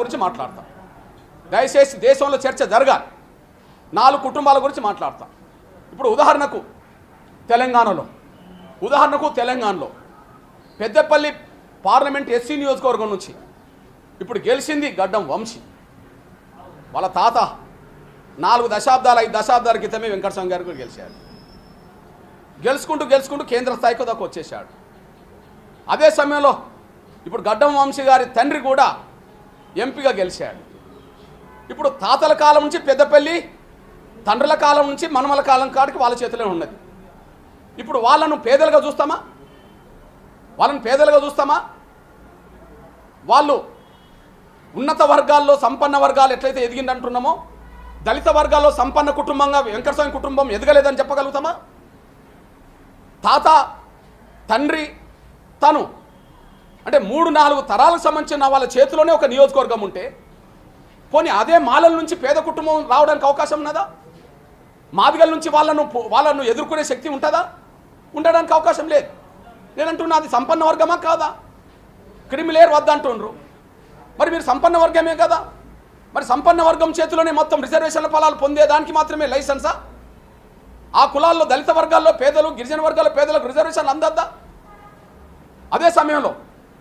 గురించి మాట్లాడతాం. దయచేసి దేశంలో చర్చ జరగాలి. 4 కుటుంబాల గురించి మాట్లాడతాం. ఇప్పుడు ఉదాహరణకు తెలంగాణలో పెద్దపల్లి పార్లమెంట్ ఎస్సీ నియోజకవర్గం నుంచి ఇప్పుడు గెలిచింది గడ్డం వంశీ. వాళ్ళ తాత 5 దశాబ్దాల క్రితమే వెంకటస్వామి గారు కూడా గెలిచాడు. గెలుచుకుంటూ కేంద్ర స్థాయికి దాకా వచ్చేసాడు. అదే సమయంలో ఇప్పుడు గడ్డం వంశీ గారి తండ్రి కూడా ఎంపీగా గెలిచాడు. ఇప్పుడు తాతల కాలం నుంచి పెద్దపల్లి, తండ్రుల కాలం నుంచి మనమల కాలం కాడికి వాళ్ళ చేతిలో ఉన్నది. ఇప్పుడు వాళ్ళను పేదలుగా చూస్తామా? వాళ్ళు ఉన్నత వర్గాల్లో సంపన్న వర్గాలు ఎట్లయితే ఎదిగిందంటున్నామో దళిత వర్గాల్లో సంపన్న కుటుంబంగా వెంకటస్వామి కుటుంబం ఎదగలేదని చెప్పగలుగుతామా? తాత, తండ్రి, తను అంటే 3-4 తరాలకు సంబంధించిన వాళ్ళ చేతిలోనే ఒక నియోజకవర్గం ఉంటే పోనీ అదే మాలల నుంచి పేద కుటుంబం రావడానికి అవకాశం ఉన్నదా? మాదిగల నుంచి వాళ్ళను ఎదుర్కొనే శక్తి ఉంటుందా? ఉండడానికి అవకాశం లేదు. నేనంటున్నా అది సంపన్న వర్గమా కాదా? క్రిమిలేర్ వద్దంటుండ్రు. మరి మీరు సంపన్న వర్గమే కదా. మరి సంపన్న వర్గం చేతిలోనే మొత్తం రిజర్వేషన్ల ఫలాలు పొందేదానికి మాత్రమే లైసెన్సా? ఆ కులాల్లో దళిత వర్గాల్లో పేదలు, గిరిజన వర్గాల్లో పేదలకు రిజర్వేషన్లు అందద్దా? అదే సమయంలో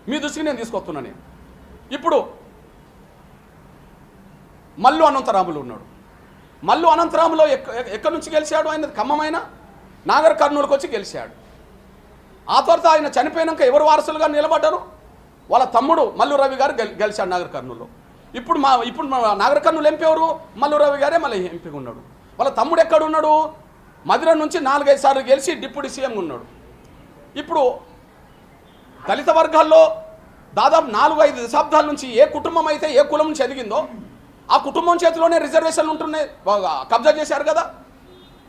మీ దృష్టికి నేను తీసుకొస్తున్నాను. ఇప్పుడు మల్లు అనంతరాములు ఉన్నాడు. మల్లు అనంతరాములో ఎక్కడి నుంచి గెలిచాడు? ఆయన ఖమ్మమైన నాగర్ కర్నూలుకి వచ్చి గెలిచాడు. ఆ తర్వాత ఆయన చనిపోయినాక ఎవరు వారసులుగా నిలబడ్డారు? వాళ్ళ తమ్ముడు మల్లు రవి గారు గెలిచాడు నాగర్ కర్నూలులో. ఇప్పుడు నాగర్ కర్నూలు ఎంపీ ఎవరు? మల్లు రవి గారే మళ్ళీ ఎంపీగా ఉన్నాడు. వాళ్ళ తమ్ముడు ఎక్కడ ఉన్నాడు? మధుర నుంచి 4-5 సార్లు గెలిచి డిప్యూటీ సీఎంగా ఉన్నాడు. ఇప్పుడు దళిత వర్గాల్లో దాదాపు 4-5 దశాబ్దాల నుంచి ఏ కుటుంబం అయితే ఏ కులం నుంచి ఎదిగిందో ఆ కుటుంబం చేతిలోనే రిజర్వేషన్లు ఉంటున్నాయి. కబ్జా చేశారు కదా.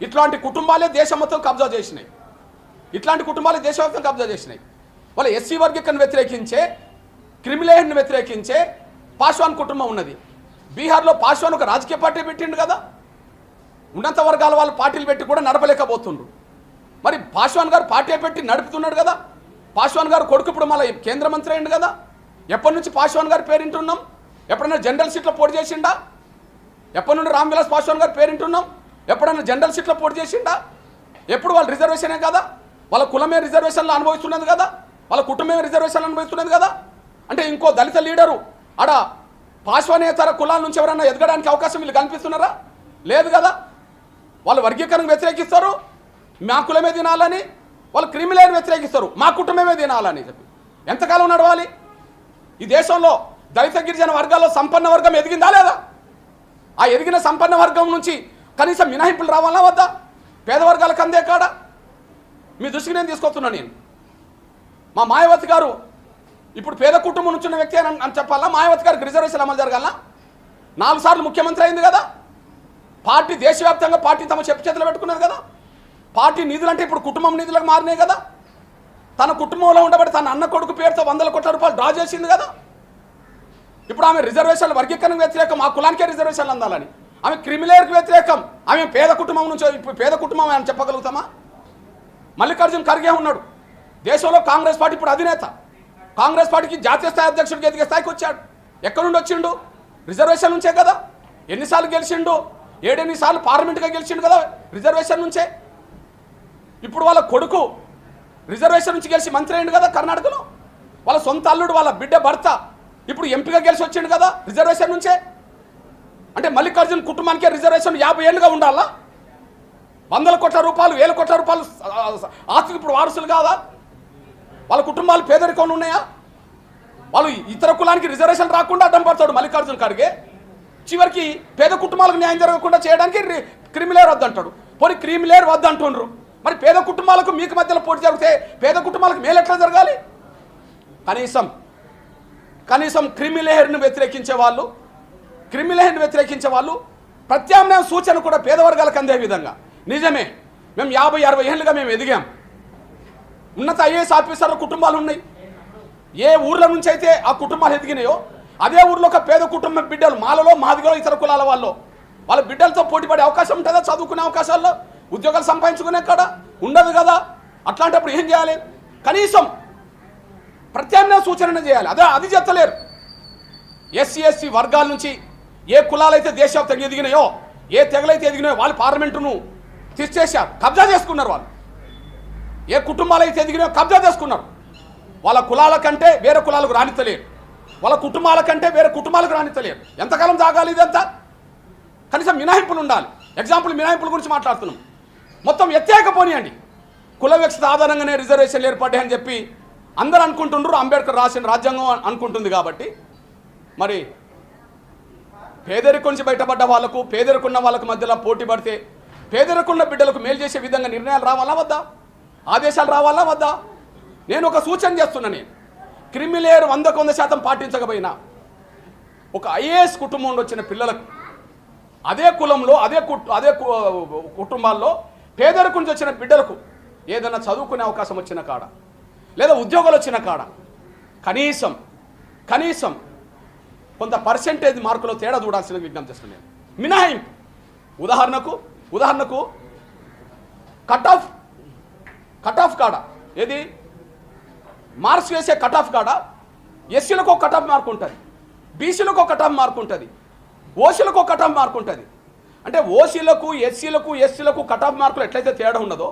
ఇట్లాంటి కుటుంబాలే దేశం మొత్తం కబ్జా చేసినాయి. వాళ్ళ ఎస్సీ వర్గీకరణ వ్యతిరేకించే, క్రిమిలేయర్ని వ్యతిరేకించే పాశ్వాన్ కుటుంబం ఉన్నది. బీహార్లో పాశ్వాన్ ఒక రాజకీయ పార్టీ పెట్టిండు కదా. ఉన్నత వర్గాల వాళ్ళు పార్టీలు పెట్టి కూడా నడపలేకపోతుండ్రు. మరి పాశ్వాన్ గారు పార్టీ పెట్టి నడుపుతున్నాడు కదా. పాశ్వాన్ గారు కొడుకు ఇప్పుడు మళ్ళీ కేంద్ర మంత్రి అయింది కదా. ఎప్పటి నుంచి పాశ్వాన్ గారు పేరింటున్నాం? ఎప్పుడైనా జనరల్ సీట్లో పోటీ చేసిండా? ఎప్పటి నుండి రామ్ విలాస్ పాశ్వాన్ గారు పేరింటున్నాం? ఎప్పుడైనా జనరల్ సీట్లో పోటీ చేసిండా? ఎప్పుడు వాళ్ళు రిజర్వేషనే కదా. వాళ్ళ కులమే రిజర్వేషన్లు అనుభవిస్తున్నది కదా. వాళ్ళ కుటుంబమే రిజర్వేషన్లు అనుభవిస్తున్నది కదా. అంటే ఇంకో దళిత లీడరు ఆడ పాశ్వానేతర కులాల నుంచి ఎవరైనా ఎదగడానికి అవకాశం వీళ్ళు కనిపిస్తున్నారా? లేదు కదా. వాళ్ళు వర్గీకరణకు వ్యతిరేకిస్తారు, మా కులమే తినాలని. వాళ్ళు క్రిమిలేయర్ని వ్యతిరేకిస్తారు, మా కుటుంబమే తినాలని చెప్పి. ఎంతకాలం నడవాలి? ఈ దేశంలో దళిత గిరిజన వర్గాల్లో సంపన్న వర్గం ఎదిగిందా లేదా? ఆ ఎదిగిన సంపన్న వర్గం నుంచి కనీసం మినహాయింపులు రావాలా వద్దా? పేద వర్గాలకు అందే కాడా? మీ దృష్టికి నేను తీసుకొస్తున్నా. నేను మా మాయావతి గారు ఇప్పుడు పేద కుటుంబం నుంచి ఉన్న వ్యక్తి అని చెప్పాలా? మాయావతి గారికి రిజర్వేషన్ అమలు జరగాల? 4 సార్లు ముఖ్యమంత్రి అయింది కదా. పార్టీ దేశవ్యాప్తంగా పార్టీ తమ చేతిలో పెట్టుకున్నది కదా. పార్టీ నిధులు అంటే ఇప్పుడు కుటుంబం నిధులకు మారినాయి కదా. తన కుటుంబంలో ఉండబట్టి తన అన్న కొడుకు పేరుతో 100 కోట్ల రూపాయలు డ్రా చేసింది కదా. ఇప్పుడు ఆమె రిజర్వేషన్లు వర్గీకరణకు వ్యతిరేకం, ఆ కులానికే రిజర్వేషన్లు అందాలని. ఆమె క్రిమిలేయర్కి వ్యతిరేకం, ఆమె పేద కుటుంబం నుంచి పేద కుటుంబం అని చెప్పగలుగుతామా? మల్లికార్జున్ ఖర్గే ఉన్నాడు దేశంలో కాంగ్రెస్ పార్టీ ఇప్పుడు అధినేత. కాంగ్రెస్ పార్టీకి జాతీయ స్థాయి అధ్యక్షుడికి ఎదిగే స్థాయికి వచ్చాడు. ఎక్కడి నుండి వచ్చిండు? రిజర్వేషన్ నుంచే కదా. ఎన్నిసార్లు గెలిచిండు? 7-8 సార్లు పార్లమెంట్గా గెలిచిండు కదా రిజర్వేషన్ నుంచే. ఇప్పుడు వాళ్ళ కొడుకు రిజర్వేషన్ నుంచి గెలిచి మంత్రి అయిండు కదా కర్ణాటకలో. వాళ్ళ సొంత అల్లుడు, వాళ్ళ బిడ్డ భర్త ఇప్పుడు ఎంపీగా గెలిచి వచ్చిండు కదా రిజర్వేషన్ నుంచే. అంటే మల్లికార్జున్ కుటుంబానికే రిజర్వేషన్ 50 ఏళ్ళుగా ఉండాలా? 100 కోట్ల రూపాయలు, 1000 కోట్ల రూపాయలు ఆస్తికి ఇప్పుడు వారసులు కాదా? వాళ్ళ కుటుంబాలు పేదరికంలో ఉన్నాయా? వాళ్ళు ఇతర కులానికి రిజర్వేషన్ రాకుండా అడ్డం పడతాడు మల్లికార్జున్ ఖర్గే. చివరికి పేద కుటుంబాలకు న్యాయం జరగకుండా చేయడానికి క్రిమిలేయర్ వద్దంటాడు. పోనీ క్రిమిలేయర్ వద్దంటుండ్రు, మరి పేద కుటుంబాలకు మీకు మధ్యలో పోటీ జరిగితే పేద కుటుంబాలకు మేలు ఎట్లా జరగాలి? కనీసం క్రిమిలేయర్ని వ్యతిరేకించే వాళ్ళు ప్రత్యామ్నాయ సూచన కూడా పేద వర్గాలకు అందే విధంగా. నిజమే, మేము 50-60 ఏళ్ళుగా మేము ఎదిగాం. ఉన్నత ఐఏఎస్ ఆఫీసర్ల కుటుంబాలు ఉన్నాయి. ఏ ఊర్ల నుంచి అయితే ఆ కుటుంబాలు ఎదిగినాయో అదే ఊర్లో ఒక పేద కుటుంబం బిడ్డలు, మాలలో, మాదిగలో, ఇతర కులాల వాళ్ళ బిడ్డలతో పోటీపడే అవకాశం ఉంటుందా? చదువుకునే అవకాశాల్లో, ఉద్యోగాలు సంపాదించుకునే కాడ ఉండదు కదా. అట్లాంటప్పుడు ఏం చేయాలి? కనీసం ప్రత్యామ్నాయ సూచన చేయాలి. అది చేస్తలేరు. ఎస్సీ ఎస్టీ వర్గాల నుంచి ఏ కులాలైతే దేశవ్యాప్తంగా ఎదిగినాయో, ఏ తెగలైతే ఎదిగినాయో వాళ్ళు పార్లమెంటును తీసేశారు, కబ్జా చేసుకున్నారు. వాళ్ళు ఏ కుటుంబాలు అయితే ఎదిగినాయో కబ్జా చేసుకున్నారు. వాళ్ళ కులాల కంటే వేరే కులాలకు రాణించలేరు, వాళ్ళ కుటుంబాల కంటే వేరే కుటుంబాలకు రాణించలేరు. ఎంతకాలం సాగాలి ఇదంతా? కనీసం మినహాయింపులు ఉండాలి. ఎగ్జాంపుల్ మినహాయింపుల గురించి మాట్లాడుతున్నాం. మొత్తం ఎత్తేకపోనియండి. కుల వివక్షత ఆధారంగానే రిజర్వేషన్లు ఏర్పడ్డాయని చెప్పి అందరూ అనుకుంటుండ్రు. అంబేద్కర్ రాసిన రాజ్యాంగం అనుకుంటుంది. కాబట్టి మరి పేదరికం నుంచి బయటపడ్డ వాళ్ళకు, పేదరికున్న వాళ్ళకు మధ్యలో పోటీ పడితే పేదరికున్న బిడ్డలకు మేలు చేసే విధంగా నిర్ణయాలు రావాలా వద్దా? ఆదేశాలు రావాలా వద్దా? నేను ఒక సూచన చేస్తున్నా. నేను క్రిమిలేయర్ 100% పాటించకపోయినా ఒక ఐఏఎస్ కుటుంబం నుండి వచ్చిన పిల్లలకు అదే కులంలో అదే కుటుంబాల్లో పేదరికం నుంచి వచ్చిన బిడ్డలకు ఏదైనా చదువుకునే అవకాశం వచ్చిన కాడ లేదా ఉద్యోగాలు వచ్చిన కాడ కనీసం కొంత పర్సెంటేజ్ మార్కులో తేడా చూడాల్సిన విజ్ఞప్తి చేస్తున్నాను. మినహాయింపు ఉదాహరణకు కట్ ఆఫ్ కాడ ఏది మార్క్స్ వేసే కట్ ఆఫ్ కాడ ఎస్సీలకు ఒక కట్ ఆఫ్ మార్క్ ఉంటుంది, బీసీలకు ఒక కట్ ఆఫ్ మార్క్ ఉంటుంది, ఓసీలకు ఒక కట్ ఆఫ్ మార్క్ ఉంటుంది. అంటే ఓసీలకు ఎస్సీలకు కట్ ఆఫ్ మార్కులు ఎట్లయితే తేడా ఉన్నదో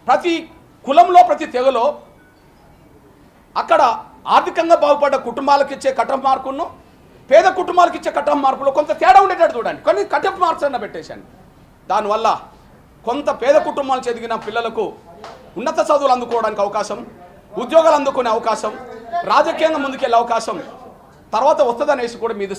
ప్రతి కులంలో ప్రతి తెగలో అక్కడ ఆర్థికంగా బాగుపడ్డ కుటుంబాలకు ఇచ్చే కట్ ఆఫ్ మార్కును పేద కుటుంబాలకు ఇచ్చే కట్ ఆఫ్ మార్కులో కొంత తేడా ఉండేటట్టు చూడండి. కొన్ని కట్ ఆఫ్ మార్క్స్ అన్న పెట్టేశాను. దానివల్ల కొంత పేద కుటుంబాలు చెదిగిన పిల్లలకు ఉన్నత చదువులు అందుకోవడానికి అవకాశం, ఉద్యోగాలు అందుకునే అవకాశం, రాజకీయంగా ముందుకెళ్ళే అవకాశం తర్వాత వస్తుందనేసి కూడా మీద